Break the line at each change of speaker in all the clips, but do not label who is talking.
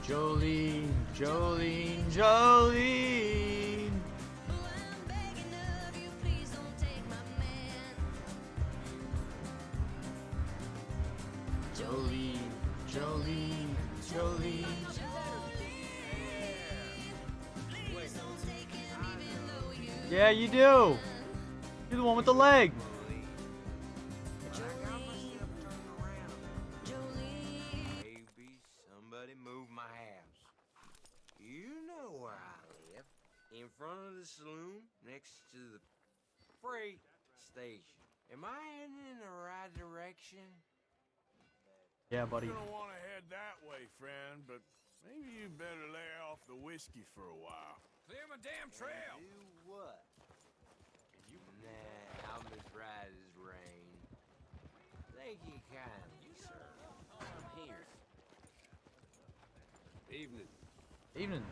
Jolene, Jolene, Jolene. Jolene, Jolene, Jolene. Yeah, you do. You're the one with the leg.
Somebody move my house. You know where I live. In front of the saloon, next to the freight station. Am I heading in the right direction?
Yeah, buddy.
You're gonna want to head that way, friend, but maybe you better lay off the whiskey for a while. Clear my damn trail!
Do what? Nah, I'm as right as rain. Thank you kindly, sir. I'm here. Evening.
Evening.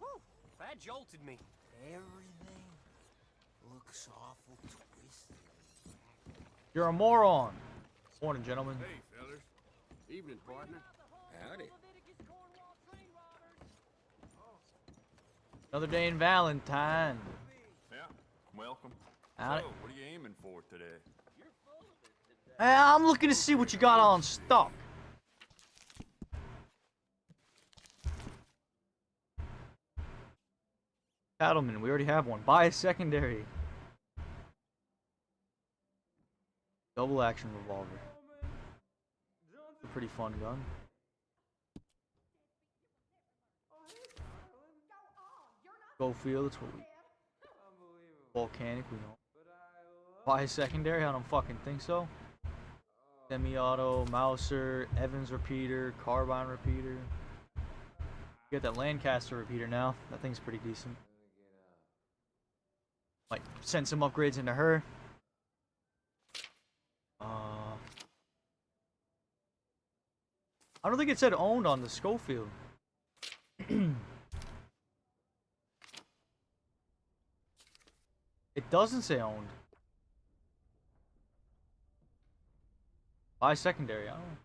Whew, that jolted me.
Everything looks awful twisted.
You're a moron. Morning, gentlemen.
Hey, fellas. Evening, partner.
Howdy.
Another day in Valentine.
Yeah, welcome.
Howdy.
So, what are you aiming for today?
Hey, I'm looking to see what you got on stock. Cattleman, we already have one. Buy a secondary. Double action revolver. It's a pretty fun gun. Schofield, that's what we. Volcanic, we know. Buy a secondary? I don't fucking think so. Semi-auto, Mauser, Evans repeater, carbine repeater. You got that Lancaster repeater now. That thing's pretty decent. Might send some upgrades into her. I don't think it said owned on the Schofield. It doesn't say owned. Buy secondary, I don't know.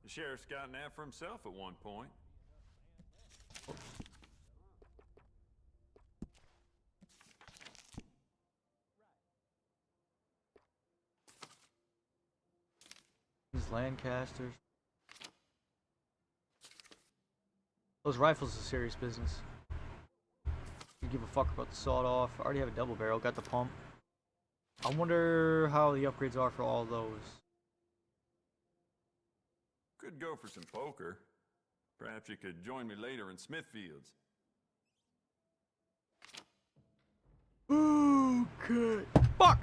The sheriff's gotten that for himself at one point.
These Lancasters. Those rifles are serious business. You give a fuck about the sawed-off. I already have a double barrel. Got the pump. I wonder how the upgrades are for all those.
Could go for some poker. Perhaps you could join me later in Smithfields.
Okay. Fuck!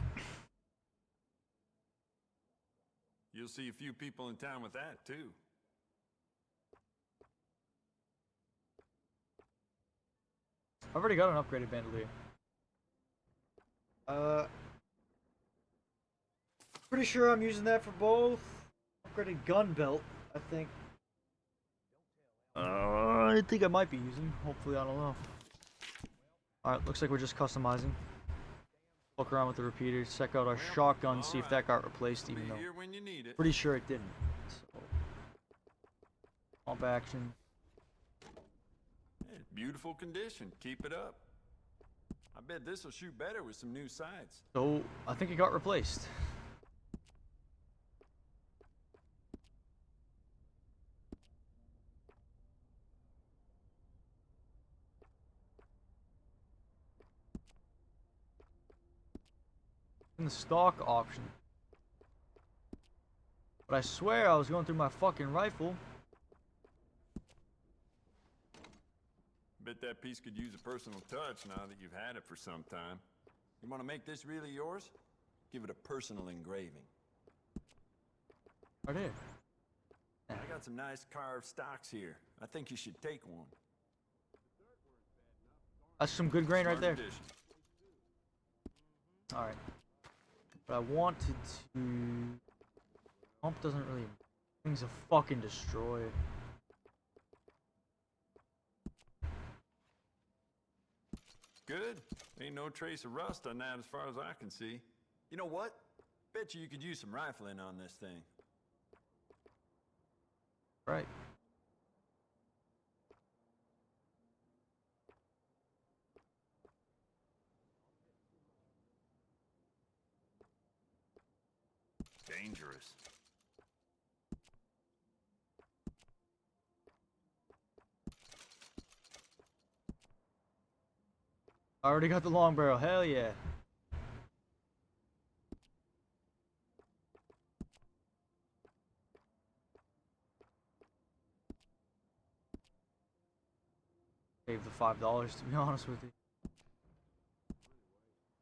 You'll see a few people in town with that, too.
I've already got an upgraded bandolier. Pretty sure I'm using that for both. Upgraded gun belt, I think. I think I might be using. Hopefully, I don't know. Alright, looks like we're just customizing. Look around with the repeaters, check out our shotgun, see if that got replaced, even though
Here when you need it.
pretty sure it didn't. So, pump action.
It's beautiful condition. Keep it up. I bet this will shoot better with some new sights.
So, I think it got replaced. In the stock option. But I swear I was going through my fucking rifle.
Bet that piece could use a personal touch now that you've had it for some time. You want to make this really yours? Give it a personal engraving.
I did.
I got some nice carved stocks here. I think you should take one.
That's some good grain right
Smart
there.
addition.
Alright. But I wanted to... Pump doesn't really... Things a fucking destroy.
Good. Ain't no trace of rust on that as far as I can see. You know what? Bet you could use some rifling on this thing.
Right.
Dangerous.
I already got the long barrel. Hell yeah. Save the $5 to be honest with you.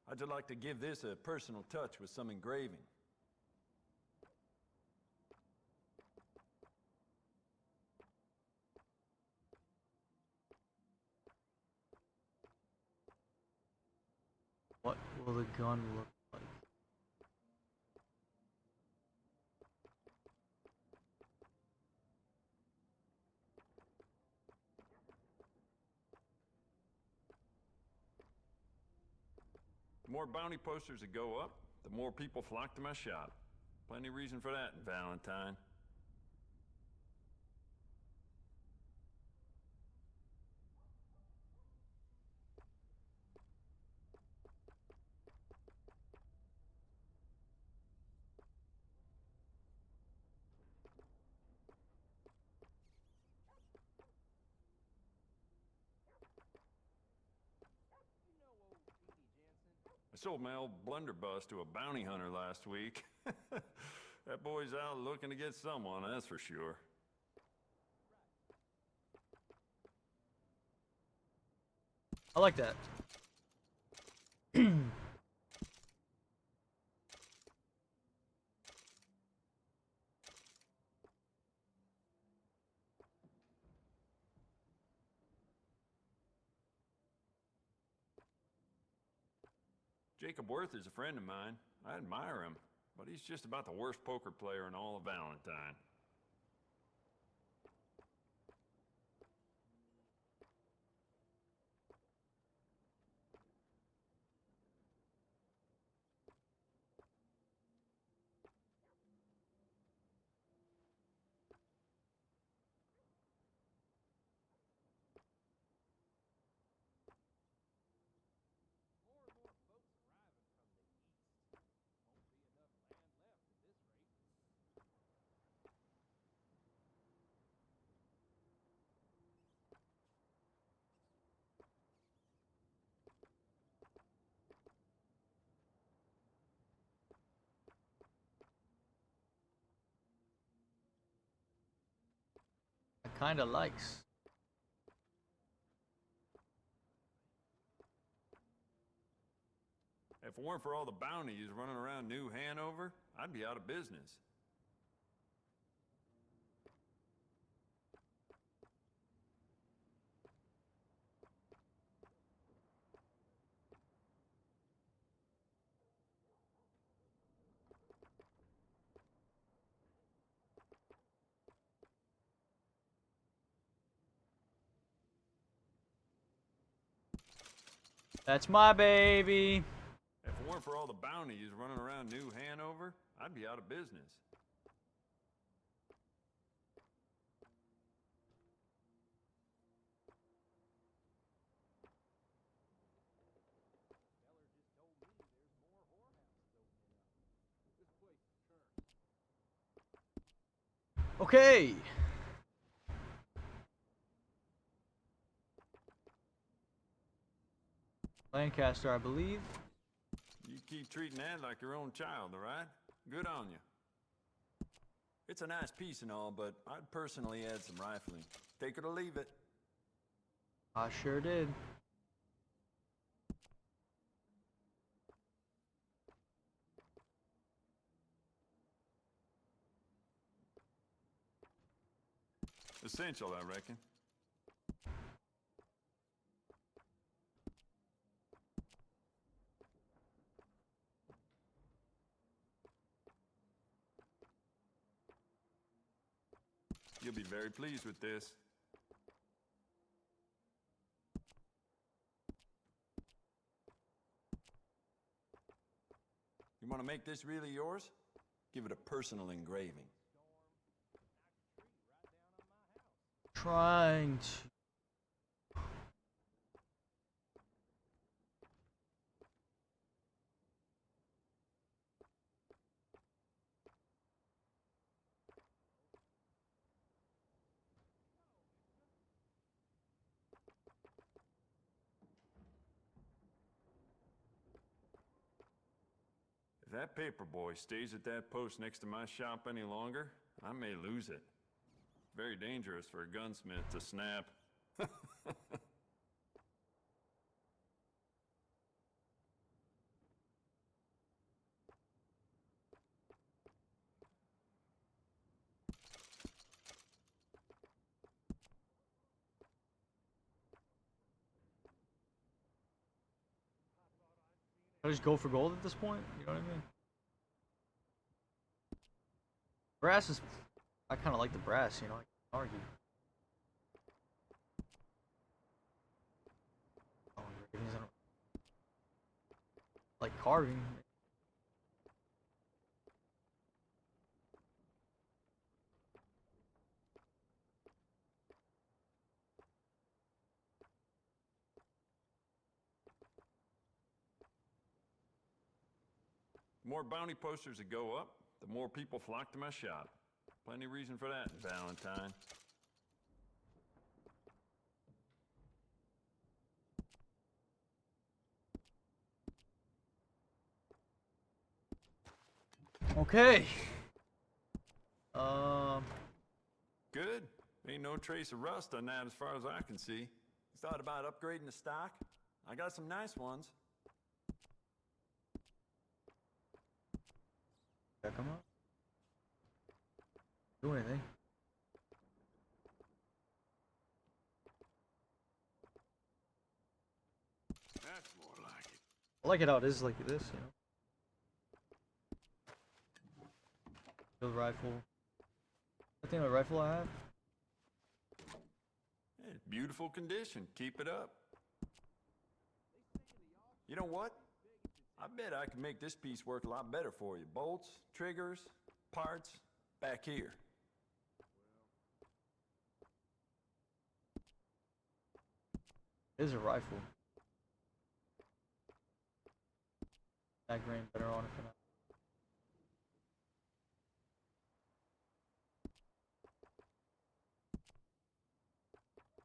I'd just like to give this a personal touch with some engraving.
What will the gun look like?
The more bounty posters that go up, the more people flock to my shop. Plenty of reason for that in Valentine. I sold my old blunderbuss to a bounty hunter last week. That boy's out looking to get someone, that's for sure.
I like that.
Jacob Worth is a friend of mine. I admire him, but he's just about the worst poker player in all of Valentine.
I kinda likes.
If it weren't for all the bounties running around New Hanover, I'd be out of business.
That's my baby.
If it weren't for all the bounties running around New Hanover, I'd be out of business.
Okay. Lancaster, I believe.
You keep treating that like your own child, all right? Good on you. It's a nice piece and all, but I'd personally add some rifling. Take it or leave it.
I sure did.
Essential, I reckon. You'll be very pleased with this. want to make this really yours? Give it a personal engraving.
Trying to.
If that paper boy stays at that post next to my shop any longer, I may lose it. Very dangerous for a gunsmith to snap.
I just go for gold at this point. You know what I mean? Brass is. I kind of like the brass. You know, I can argue. Oh, engravings, I don't like carving.
The more bounty posters that go up, the more people flock to my shop. Plenty of reason for that, Valentine.
Okay.
Good. Ain't no trace of rust on that as far as I can see. You thought about upgrading the stock? I got some nice ones.
Check them out. Do anything.
That's more like it.
I like it how it is like this, you know. Field rifle. I think the rifle I have.
It's beautiful condition. Keep it up. You know what? I bet I can make this piece work a lot better for you. Bolts, triggers, parts, back here.
It is a rifle. That grain better on it for now.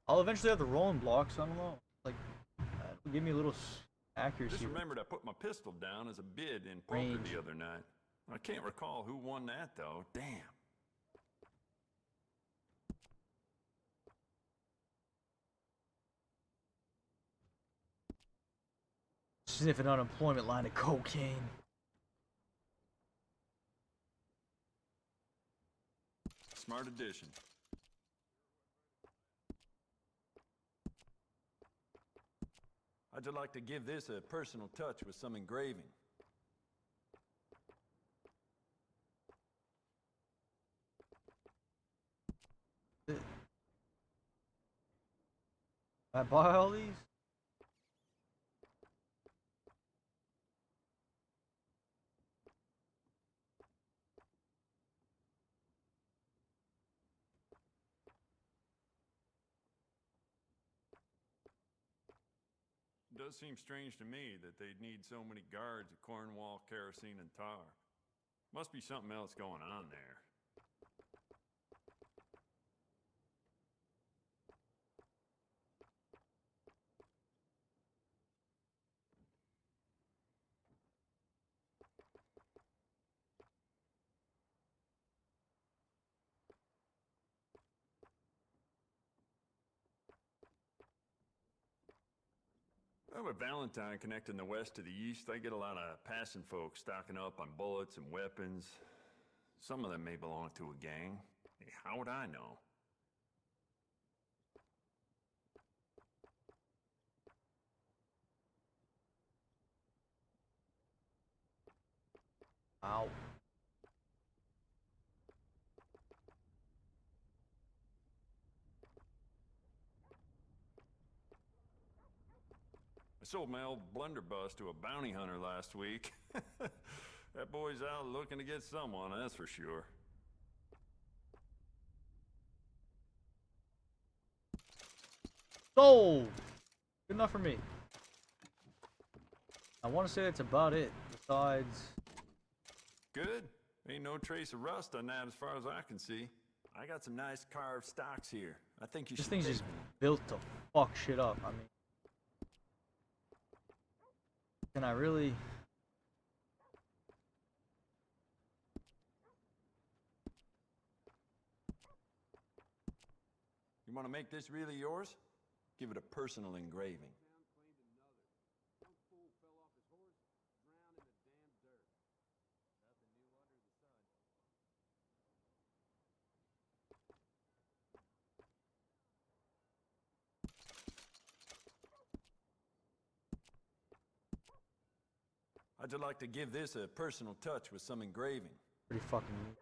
I'll eventually have the rolling blocks. I don't know. Like, that'll give me a little accuracy.
Just remembered I put my pistol down as a bid in poker
Range.
the other night. I can't recall who won that though. Damn.
Sniffing unemployment line of cocaine.
Smart addition. I'd just like to give this a personal touch with some engraving.
I buy all these?
It does seem strange to me that they'd need so many guards at Cornwall, kerosene, and tar. Must be something else going on there. Well, with Valentine connecting the west to the east, I get a lot of passing folks stocking up on bullets and weapons. Some of them may belong to a gang. Hey, how would I know?
Ow.
I sold my old blunderbuss to a bounty hunter last week. That boy's out looking to get someone, that's for sure.
Sold! Good enough for me. I want to say that's about it. Besides...
Good. Ain't no trace of rust on that as far as I can see. I got some nice carved stocks here. I think you
This
should
thing's
take
just
one.
built to fuck shit up. I mean... Can I really...
You want to make this really yours? Give it a personal engraving. How'd you like to give this a personal touch with some engraving?
Pretty fucking neat.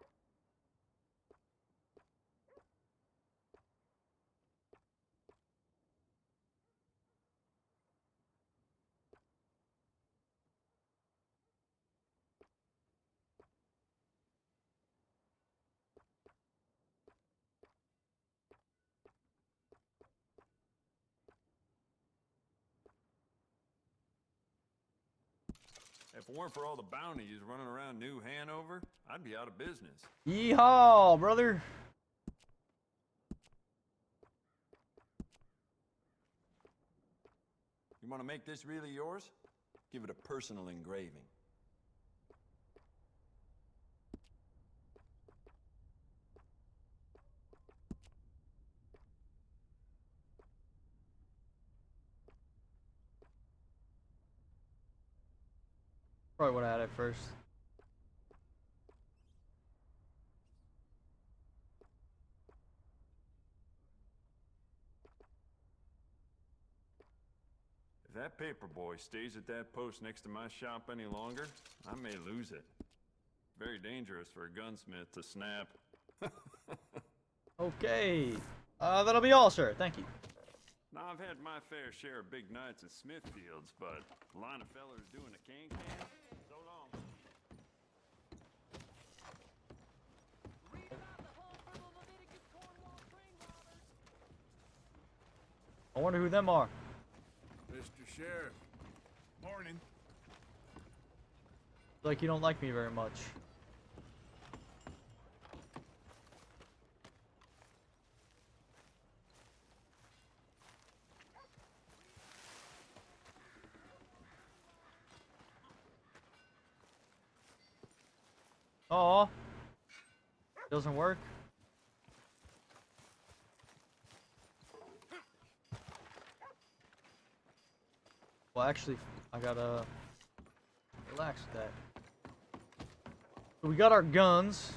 If it weren't for all the bounties running around New Hanover, I'd be out of business.
Yeehaw, brother!
You want to make this really yours? Give it a personal engraving.
Probably what I had at first.
If that paper boy stays at that post next to my shop any longer, I may lose it. Very dangerous for a gunsmith to snap.
Okay. That'll be all, sir. Thank you.
Now, I've had my fair share of big nights at Smithfields, but a line of fellers doing a can-can? So long.
I wonder who them are.
Mr. Sheriff. Morning.
Like you don't like me very much. Aw. Doesn't work. Well, actually, I gotta relax with that. So we got our guns.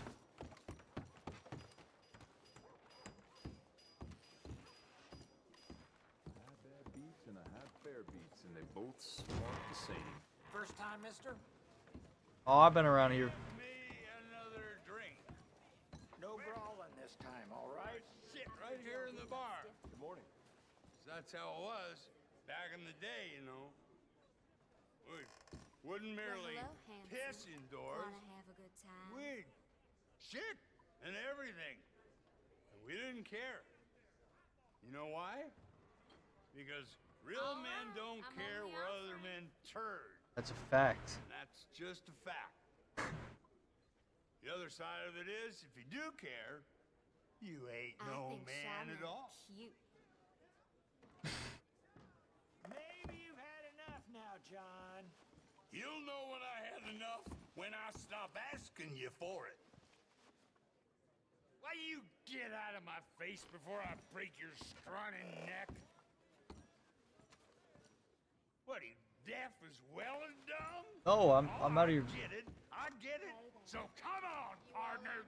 High bad beats and a high fair beats, and they both smart the same.
First time, mister?
Oh, I've been around here.
Me another drink.
No brawling this time, all right?
Sit right here in the bar.
Good morning.
That's how it was back in the day, you know. We wouldn't merely
Well, hello,
piss
handsome.
indoors.
Wanna have a good time?
We'd shit and everything. And we didn't care. You know why? Because real
All
men
right,
don't
I'm
care
only
where
our
other
friend.
men turd.
That's a fact.
And that's just a fact. The other side of it is, if you do care, you ain't
I
no
think
man at
Simon
all.
cute.
Maybe you've had enough now, John.
You'll know when I had enough when I stop asking you for it. Why you get out of my face before I break your scrawny neck? What, are you deaf as well as dumb?
Oh, I'm out of your.
I get it. So come on, partner.